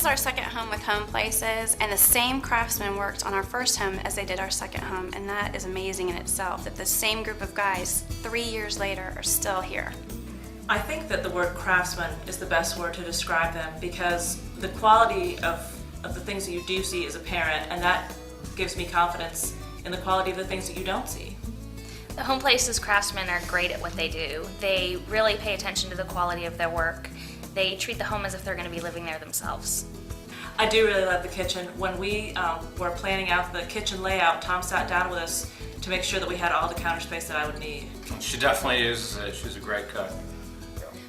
is our second home with Home Places, and the same craftsmen worked on our first home as they did our second home, and that is amazing in itself, that the same group of guys 3 years later are still here. I think that the word craftsman is the best word to describe them, because the quality of the things that you do see as a parent, and that gives me confidence in the quality of the things that you don't see. The Home Places craftsmen are great at what they do. They really pay attention to the quality of their work. They treat the home as if they're going to be living there themselves. I do really love the kitchen. When we were planning out the kitchen layout, Tom sat down with us to make sure that we had all the counter space that I would need. She definitely is. She's a great cook.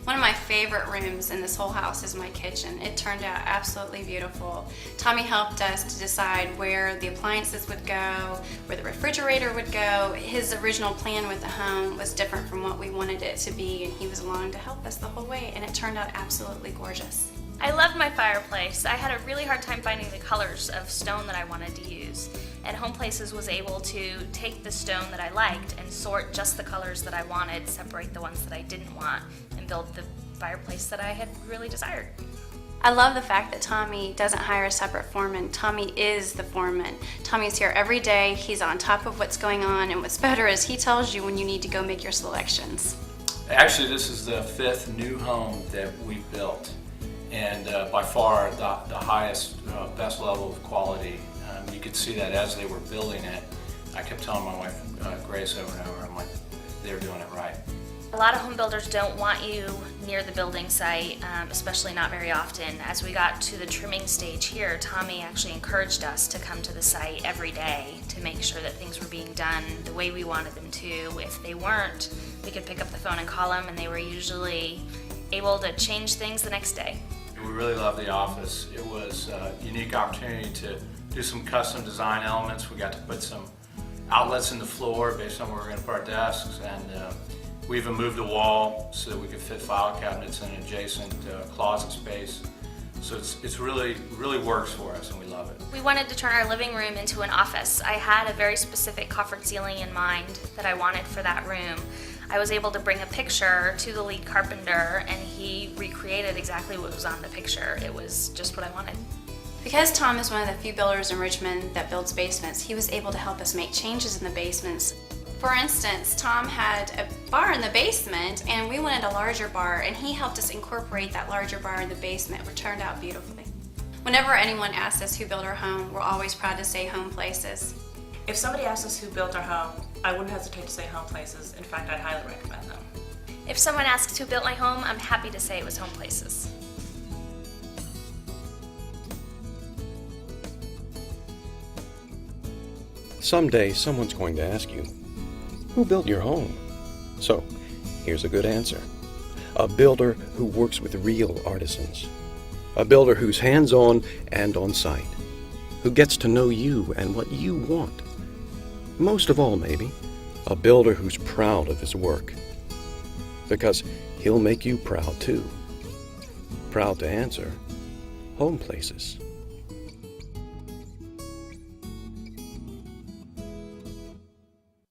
One of my favorite rooms in this whole house is my kitchen. It turned out absolutely beautiful. Tommy helped us to decide where the appliances would go, where the refrigerator would go. His original plan with the home was different from what we wanted it to be, and he was along to help us the whole way, and it turned out absolutely gorgeous. I loved my fireplace. I had a really hard time finding the colors of stone that I wanted to use, and Home Places was able to take the stone that I liked and sort just the colors that I wanted, separate the ones that I didn't want, and build the fireplace that I had really desired. I love the fact that Tommy doesn't hire a separate foreman. Tommy is the foreman. Tommy's here every day. He's on top of what's going on, and what's better is he tells you when you need to go make your selections. Actually, this is the 5th new home that we've built, and by far the highest, best level of quality. You could see that as they were building it. I kept telling my wife, Grace, over and over, I'm like, they're doing it right. A lot of home builders don't want you near the building site, especially not very often. As we got to the trimming stage here, Tommy actually encouraged us to come to the site every day to make sure that things were being done the way we wanted them to. If they weren't, we could pick up the phone and call them, and they were usually able to change things the next day. We really love the office. It was a unique opportunity to do some custom design elements. We got to put some outlets in the floor based on where we're going to put our desks, and we even moved a wall so that we could fit file cabinets in an adjacent closet space. So it's really works for us, and we love it. We wanted to turn our living room into an office. I had a very specific coffered ceiling in mind that I wanted for that room. I was able to bring a picture to the lead carpenter, and he recreated exactly what was on the picture. It was just what I wanted. Because Tom is one of the few builders in Richmond that builds basements, he was able to help us make changes in the basements. For instance, Tom had a bar in the basement, and we wanted a larger bar, and he helped us incorporate that larger bar in the basement, which turned out beautifully. Whenever anyone asks us who built our home, we're always proud to say Home Places. If somebody asks us who built our home, I wouldn't hesitate to say Home Places. In fact, I'd highly recommend them. If someone asks who built my home, I'm happy to say it was Home Places. Someday, someone's going to ask you, who built your home? So, here's a good answer. A builder who works with real artisans. A builder who's hands-on and on-site. Who gets to know you and what you want. Most of all, maybe, a builder who's proud of his work. Because he'll make you proud, too. Proud to answer Home Places.